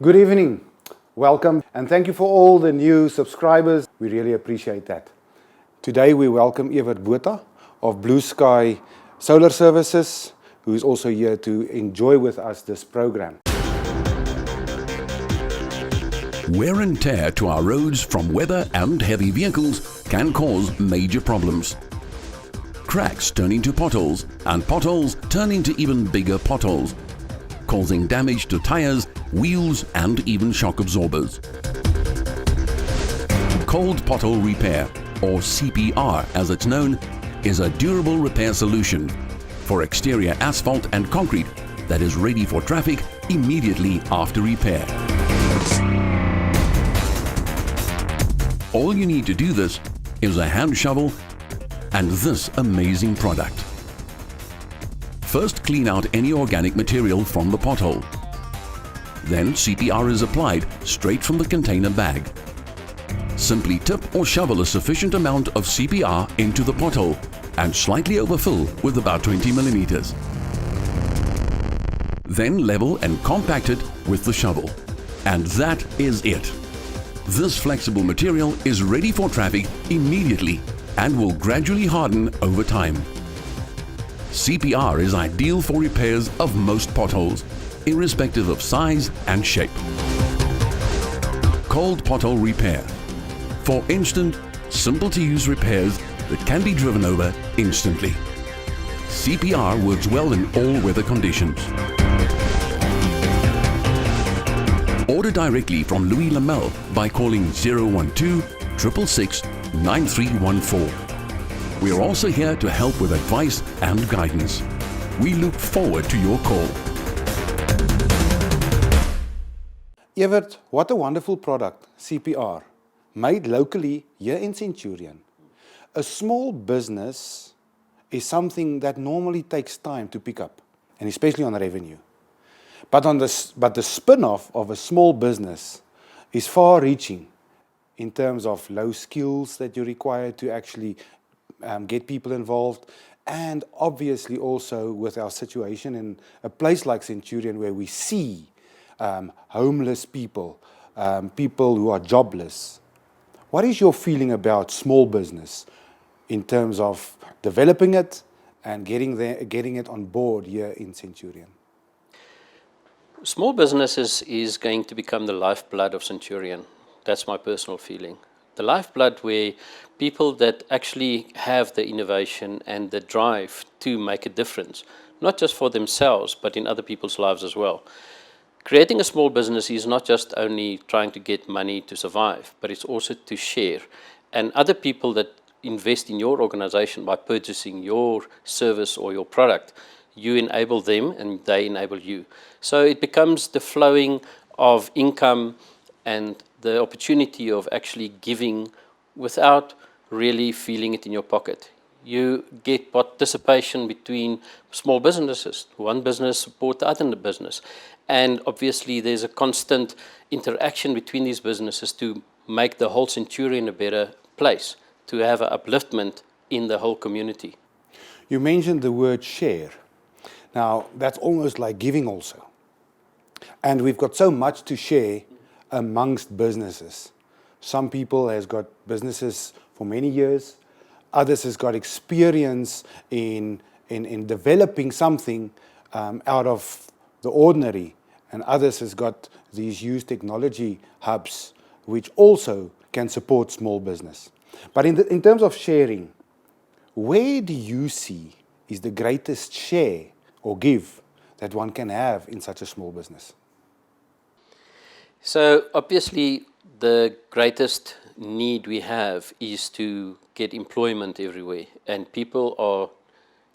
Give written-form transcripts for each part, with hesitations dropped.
Good evening, welcome, and thank you for all the new subscribers. We really appreciate that. Today we welcome Evert Botha of Blue Sky Solar Services, who is also here to enjoy with us this program. Wear and tear to our roads from weather and heavy vehicles can cause major problems. Cracks turn into potholes, and potholes turn into even bigger potholes, causing damage to tires, wheels and even shock absorbers. Cold pothole repair, or CPR as it's known, is a durable repair solution for exterior asphalt and concrete that is ready for traffic immediately after repair. All you need to do this is a hand shovel and this amazing product. First, clean out any organic material from the pothole. Then CPR is applied straight from the container bag. Simply tip or shovel a sufficient amount of CPR into the pothole and slightly overfill with about 20 millimeters. Then level and compact it with the shovel. And that is it. This flexible material is ready for traffic immediately and will gradually harden over time. CPR is ideal for repairs of most potholes, irrespective of size and shape. Cold pothole repair. For instant, simple-to-use repairs that can be driven over instantly. CPR works well in all weather conditions. Order directly from Louis Lamel by calling 012-666-9314. We are also here to help with advice and guidance. We look forward to your call. Evert, what a wonderful product, CPR, made locally here in Centurion. A small business is something that normally takes time to pick up, and especially on revenue. But the spin-off of a small business is far-reaching in terms of low skills that you require to actually get people involved, and obviously also with our situation in a place like Centurion where we see homeless people, people who are jobless. What is your feeling about small business in terms of developing it and getting it on board here in Centurion? Small businesses is going to become the lifeblood of Centurion. That's my personal feeling. The lifeblood where people that actually have the innovation and the drive to make a difference, not just for themselves, but in other people's lives as well. Creating a small business is not just only trying to get money to survive, but it's also to share. And other people that invest in your organization by purchasing your service or your product, you enable them and they enable you. So it becomes the flowing of income and the opportunity of actually giving without really feeling it in your pocket. You get participation between small businesses. One business supports the other business. And obviously there's a constant interaction between these businesses to make the whole Centurion a better place, to have an upliftment in the whole community. You mentioned the word share. Now, that's almost like giving also. And we've got so much to share amongst businesses. Some people has got businesses for many years. Others has got experience in developing something out of the ordinary. And others has got these used technology hubs which also can support small business. But in terms of sharing, where do you see is the greatest share or give that one can have in such a small business? So obviously the greatest need we have is to get employment everywhere, and people are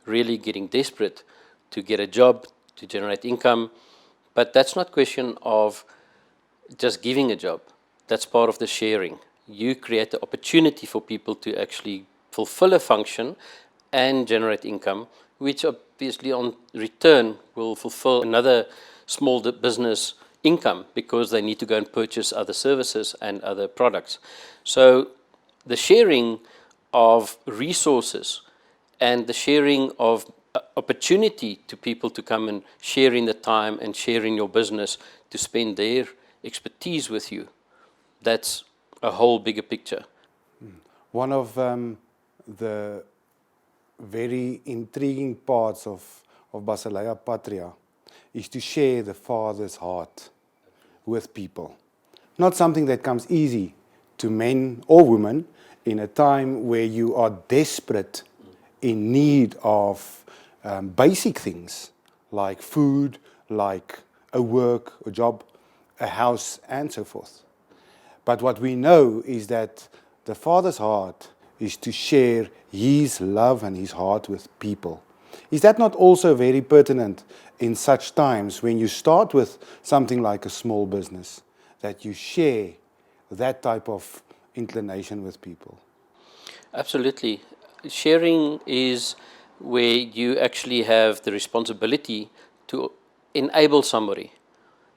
really getting desperate to get a job, to generate income. But that's not a question of just giving a job. That's part of the sharing. You create the opportunity for people to actually fulfill a function and generate income, which obviously on return will fulfill another small business income because they need to go and purchase other services and other products. So the sharing of resources and the sharing of opportunity to people to come and share in the time and share in your business to spend their expertise with you, that's a whole bigger picture. One of the very intriguing parts of Basileia Patria is to share the Father's heart with people. Not something that comes easy to men or women in a time where you are desperate in need of basic things like food, like a work, a job, a house, and so forth. But what we know is that the Father's heart is to share His love and His heart with people. Is that not also very pertinent in such times when you start with something like a small business, that you share that type of inclination with people? Absolutely. Sharing is where you actually have the responsibility to enable somebody.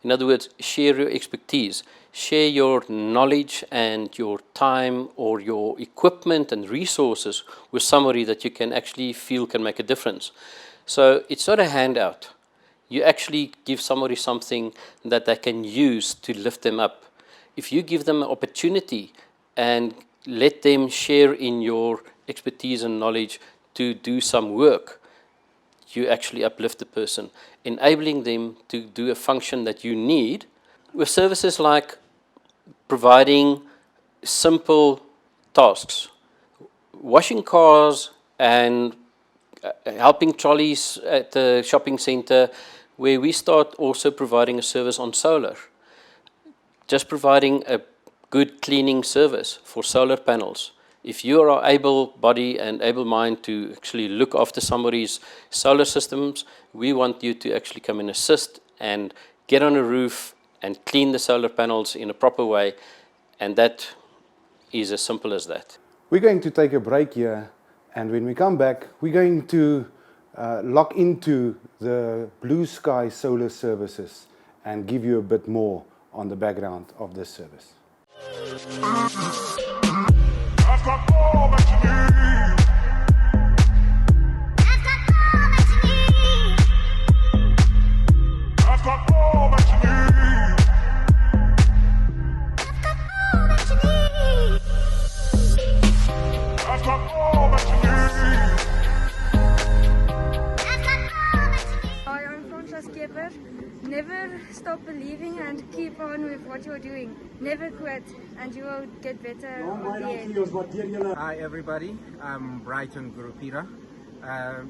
In other words, share your expertise, share your knowledge and your time or your equipment and resources with somebody that you can actually feel can make a difference. So it's not a handout. You actually give somebody something that they can use to lift them up. If you give them an opportunity and let them share in your expertise and knowledge to do some work, you actually uplift the person, enabling them to do a function that you need with services like providing simple tasks, washing cars and helping trolleys at the shopping center, where we start also providing a service on solar. Just providing a good cleaning service for solar panels. If you are able body and able mind to actually look after somebody's solar systems, we want you to actually come and assist and get on a roof and clean the solar panels in a proper way. And that is as simple as that. We're going to take a break here, and when we come back, we're going to lock into the Blue Sky Solar Services and give you a bit more on the background of this service. I've got all that you need. I've got all that you need. I've got all that you need. I've got all that you need. I've got all that you need. I've got all that you need. Hi, I'm Francesca Evert. Never stop believing and keep on with what you're doing. Never quit and you will get better at the end. Hi everybody, I'm Brighton Gurupira.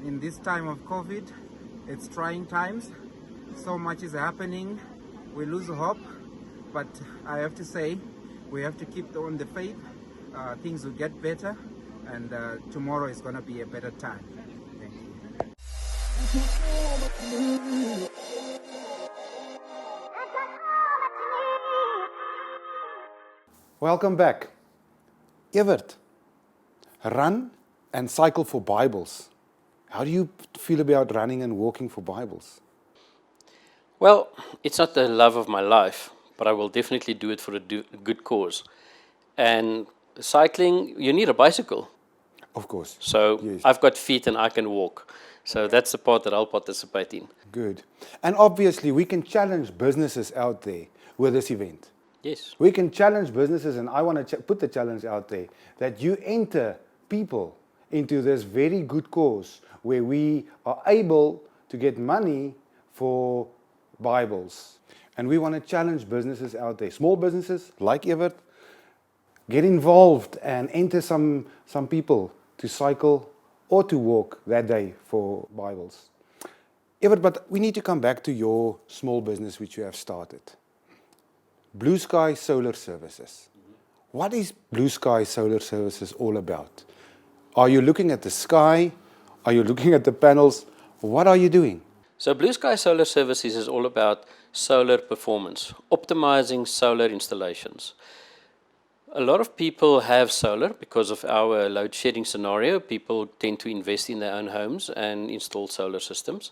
In this time of COVID, it's trying times. So much is happening. We lose hope, but I have to say, we have to keep on the faith. Things will get better, and tomorrow is going to be a better time. Thank you. Welcome back. Evert, run and cycle for Bibles. How do you feel about running and walking for Bibles? Well, it's not the love of my life, but I will definitely do it for a good cause. And cycling, you need a bicycle. Of course. So Yes. I've got feet and I can walk. So that's the part that I'll participate in. Good. And obviously, we can challenge businesses out there with this event. Yes. We can challenge businesses, and I want to put the challenge out there that you enter people into this very good cause where we are able to get money for Bibles. And we want to challenge businesses out there, small businesses like Evert, get involved and enter some people to cycle or to walk that day for Bibles. Evert, but we need to come back to your small business which you have started. Blue Sky Solar Services. What is Blue Sky Solar Services all about? Are you looking at the sky? Are you looking at the panels? What are you doing? So Blue Sky Solar Services is all about solar performance, optimizing solar installations. A lot of people have solar because of our load shedding scenario. People tend to invest in their own homes and install solar systems.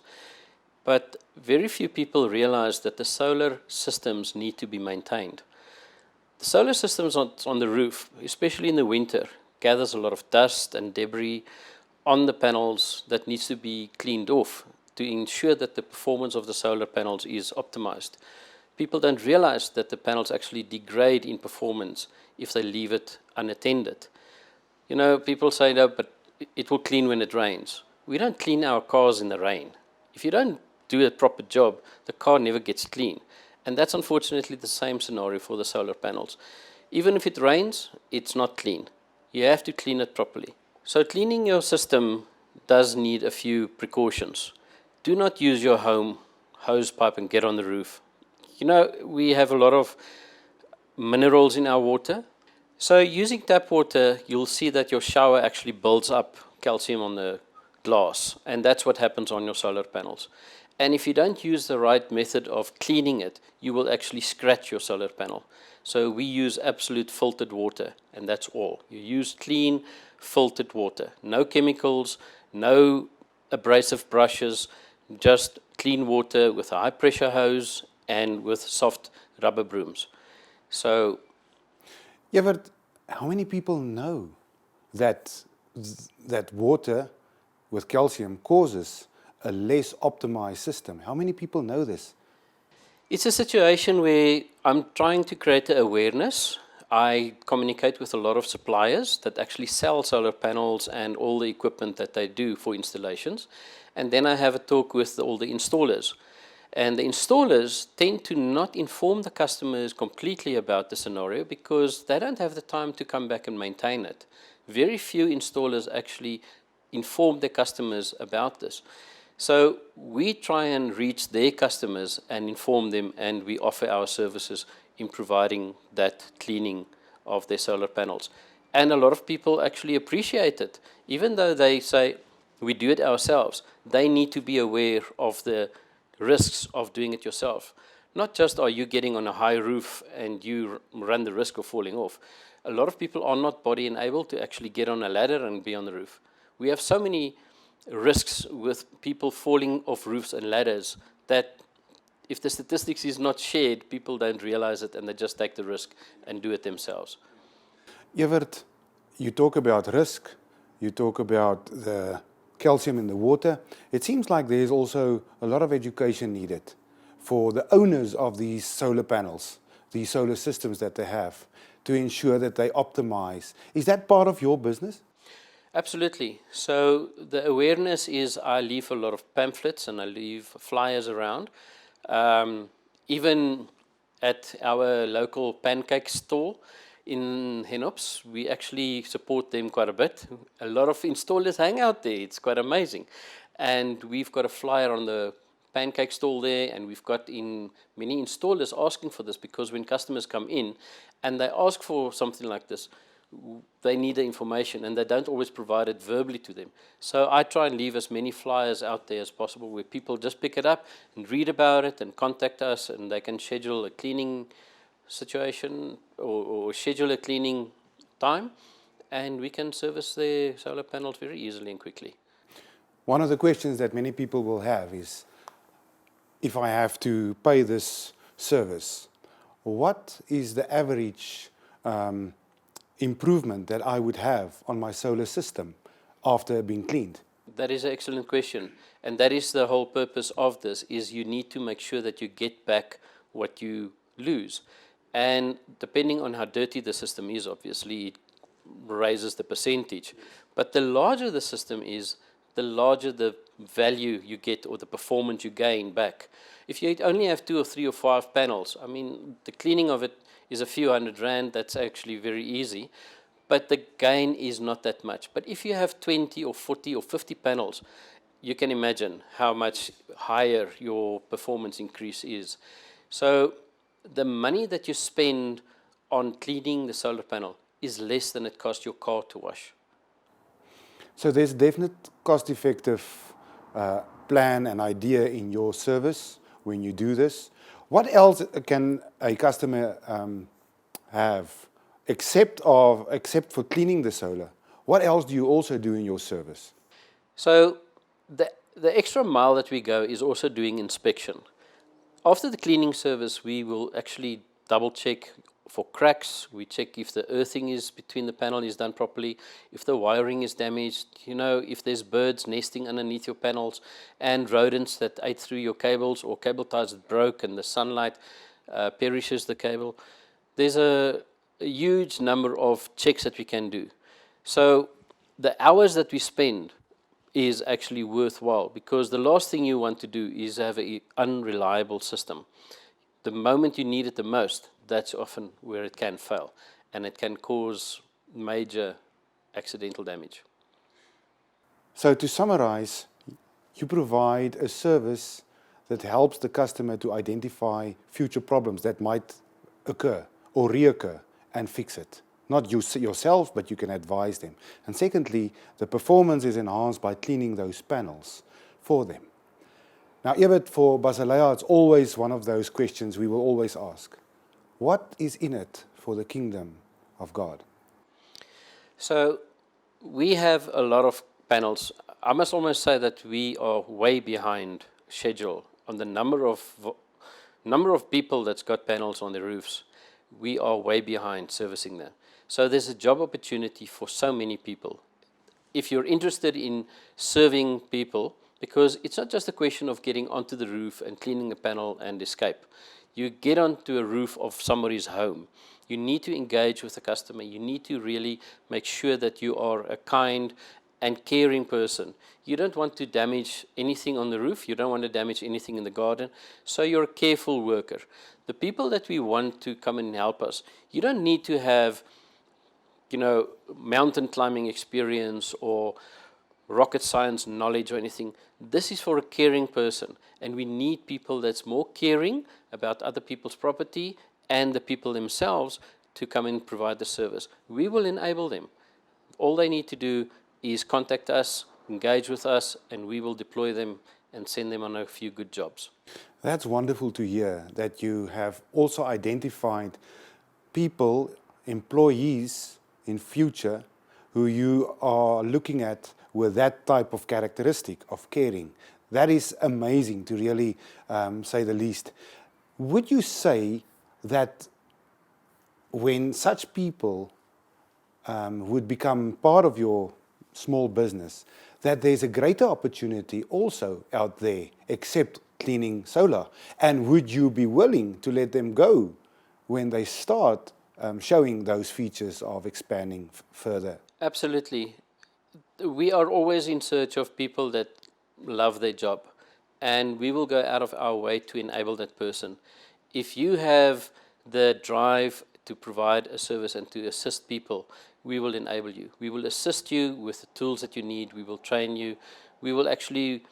But very few people realize that the solar systems need to be maintained. The solar systems on the roof, especially in the winter, gathers a lot of dust and debris on the panels that needs to be cleaned off to ensure that the performance of the solar panels is optimized. people don't realize that the panels actually degrade in performance if they leave it unattended. You know, people say, no, but it will clean when it rains. We don't clean our cars in the rain. If you don't do a proper job, the car never gets clean. And that's unfortunately the same scenario for the solar panels. Even if it rains, it's not clean. You have to clean it properly. So cleaning your system does need a few precautions. Do not use your home hose pipe and get on the roof. You know, we have a lot of minerals in our water. So using tap water, you'll see that your shower actually builds up calcium on the glass, and that's what happens on your solar panels. And if you don't use the right method of cleaning it, you will actually scratch your solar panel. So we use absolute filtered water, and that's all. You use clean, filtered water. No chemicals, no abrasive brushes, just clean water with a high pressure hose and with soft rubber brooms. So, Evert, how many people know that water with calcium causes a less optimized system? How many people know this? it's a situation where I'm trying to create awareness. I communicate with a lot of suppliers that actually sell solar panels and all the equipment that they do for installations. And then I have a talk with all the installers. And the installers tend to not inform the customers completely about the scenario because they don't have the time to come back and maintain it. Very few installers actually inform their customers about this. So we try and reach their customers and inform them, and we offer our services in providing that cleaning of their solar panels. And a lot of people actually appreciate it. Even though they say, we do it ourselves, they need to be aware of the risks of doing it yourself. Not just are you getting on a high roof and you run the risk of falling off. A lot of people are not body enabled to actually get on a ladder and be on the roof. We have so many risks with people falling off roofs and ladders that if the statistics is not shared, people don't realize it and they just take the risk and do it themselves. Evert, you talk about risk, you talk about the calcium in the water. It seems like there's also a lot of education needed for the owners of these solar panels, these solar systems that they have, to ensure that they optimize. Is that part of your business? Absolutely. So the awareness is I leave a lot of pamphlets and I leave flyers around. Even at our local pancake store in Henops, we actually support them quite a bit. A lot of installers hang out there. It's quite amazing. And we've got a flyer on the pancake stall there, and we've got in many installers asking for this because when customers come in and they ask for something like this, they need the information and they don't always provide it verbally to them. So I try and leave as many flyers out there as possible where people just pick it up and read about it and contact us, and they can schedule a cleaning situation or schedule a cleaning time, and we can service their solar panels very easily and quickly. One of the questions that many people will have is, if I have to pay this service, what is the average improvement that I would have on my solar system after being cleaned? That is an excellent question, and that is the whole purpose of this, is you need to make sure that you get back what you lose. And depending on how dirty the system is, obviously it raises the percentage. But the larger the system is, the larger the value you get or the performance you gain back. If you only have 2 or 3 or 5 panels, I mean, the cleaning of it is a few $100, that's actually very easy, but the gain is not that much. But if you have 20 or 40 or 50 panels, you can imagine how much higher your performance increase is. So the money that you spend on cleaning the solar panel is less than it costs your car to wash. So there's definite cost-effective plan and idea in your service when you do this. What else can a customer have except for cleaning the solar? What else do you also do in your service? So the extra mile that we go is also doing inspection. After the cleaning service, we will actually double check for cracks. We check if the earthing is between the panel is done properly, if the wiring is damaged, you know, if there's birds nesting underneath your panels and rodents that ate through your cables or cable ties that broke and the sunlight perishes the cable. There's a huge number of checks that we can do. So the hours that we spend is actually worthwhile, because the last thing you want to do is have an unreliable system. The moment you need it the most, that's often where it can fail, and it can cause major accidental damage. So to summarize, you provide a service that helps the customer to identify future problems that might occur or reoccur and fix it. Not you yourself, but you can advise them. And secondly, the performance is enhanced by cleaning those panels for them. Now, Evert, for Basileia, it's always one of those questions we will always ask. What is in it for the kingdom of God? So we have a lot of panels. I must almost say that we are way behind schedule on the number of people that's got panels on the roofs. We are way behind servicing them. So there's a job opportunity for so many people. If you're interested in serving people, because it's not just a question of getting onto the roof and cleaning a panel and escape. You get onto a roof of somebody's home. You need to engage with the customer. You need to really make sure that you are a kind and caring person. You don't want to damage anything on the roof. You don't want to damage anything in the garden. So you're a careful worker. The people that we want to come and help us, you don't need to have, mountain climbing experience or rocket science knowledge or anything. This is for a caring person, and we need people that's more caring about other people's property and the people themselves to come and provide the service. We will enable them. All they need to do is contact us, engage with us, and we will deploy them and send them on a few good jobs. That's wonderful to hear, that you have also identified people, employees in future, who you are looking at with that type of characteristic of caring. That is amazing, to really say the least. Would you say that when such people would become part of your small business, that there's a greater opportunity also out there except cleaning solar? And would you be willing to let them go when they start showing those features of expanding further? Absolutely. We are always in search of people that love their job, and we will go out of our way to enable that person. If you have the drive to provide a service and to assist people, we will enable you. We will assist you with the tools that you need. We will train you. We will actually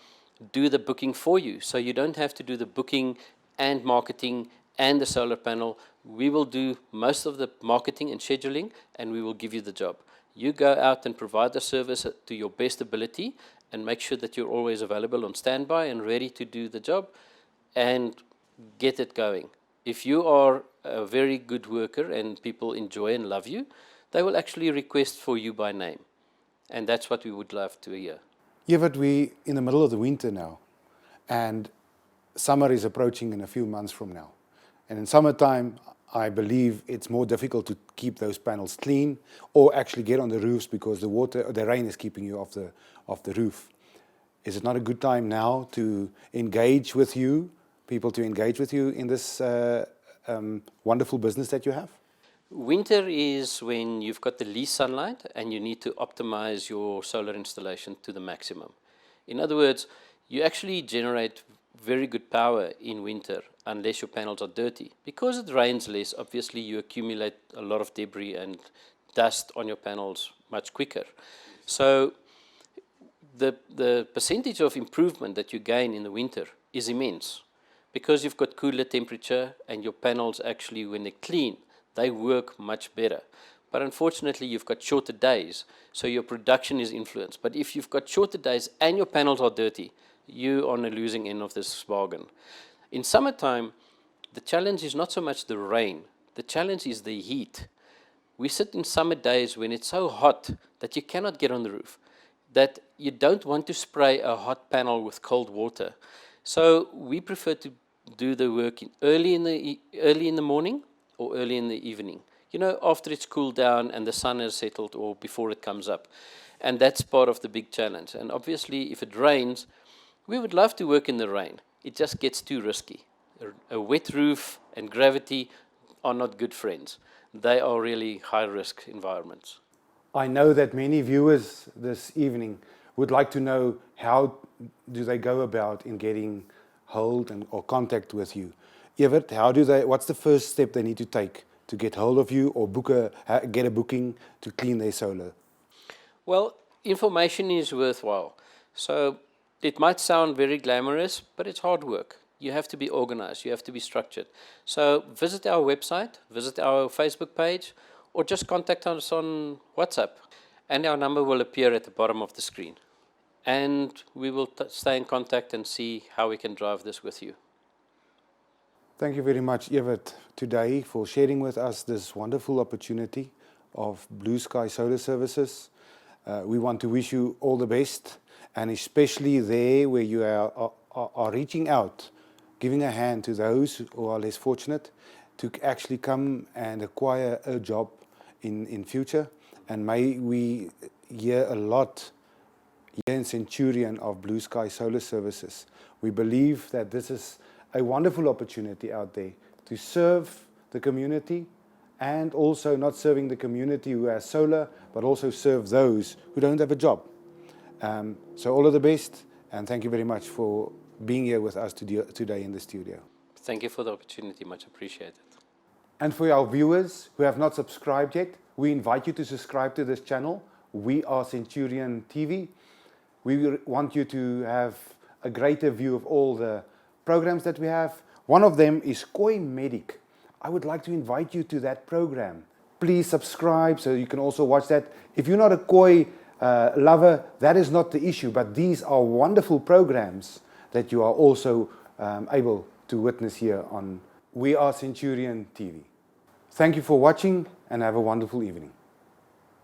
do the booking for you, so you don't have to do the booking and marketing and the solar panel. We will do most of the marketing and scheduling, and we will give you the job. You go out and provide the service to your best ability and make sure that you're always available on standby and ready to do the job and get it going. If you are a very good worker and people enjoy and love you, they will actually request for you by name. And that's what we would love to hear. Evert, we're in the middle of the winter now, and summer is approaching in a few months from now. And in summertime, I believe it's more difficult to keep those panels clean or actually get on the roofs because the rain is keeping you off the roof. Is it not a good time now to engage with you, people to engage with you in this wonderful business that you have? Winter is when you've got the least sunlight and you need to optimize your solar installation to the maximum. In other words, you actually generate very good power in winter unless your panels are dirty. Because it rains less, obviously you accumulate a lot of debris and dust on your panels much quicker. So the percentage of improvement that you gain in the winter is immense because you've got cooler temperature and your panels actually, when they're clean, they work much better. But unfortunately, you've got shorter days, so your production is influenced. But if you've got shorter days and your panels are dirty, you're on the losing end of this bargain. In summertime, the challenge is not so much the rain. The challenge is the heat. We sit in summer days when it's so hot that you cannot get on the roof, that you don't want to spray a hot panel with cold water. So we prefer to do the work early in the morning or early in the evening. You know, after it's cooled down and the sun has settled or before it comes up. And that's part of the big challenge. And obviously, if it rains, we would love to work in the rain. It just gets too risky. a wet roof and gravity are not good friends. They are really high-risk environments. I know that many viewers this evening would like to know how do they go about in getting hold or contact with you. Evert, what's the first step they need to take to get hold of you or get a booking to clean their solar? Well, information is worthwhile. So it might sound very glamorous, but it's hard work. You have to be organized, you have to be structured. So visit our website, visit our Facebook page, or just contact us on WhatsApp. And our number will appear at the bottom of the screen. And we will stay in contact and see how we can drive this with you. Thank you very much, Evert, today for sharing with us this wonderful opportunity of Blue Sky Solar Services. We want to wish you all the best, and especially there where you are reaching out, giving a hand to those who are less fortunate to actually come and acquire a job in future. And may we hear a lot here in Centurion of Blue Sky Solar Services. We believe that this is a wonderful opportunity out there to serve the community, and also not serving the community who has solar, but also serve those who don't have a job. So all of the best, and thank you very much for being here with us today in the studio. Thank you for the opportunity, much appreciated. And for our viewers who have not subscribed yet, we invite you to subscribe to this channel. We are Centurion TV. We want you to have a greater view of all the programs that we have. One of them is Koi Medic. I would like to invite you to that program. Please subscribe so you can also watch that. If you're not a koi lover, that is not the issue, but these are wonderful programs that you are also able to witness here on We Are Centurion TV. Thank you for watching and have a wonderful evening.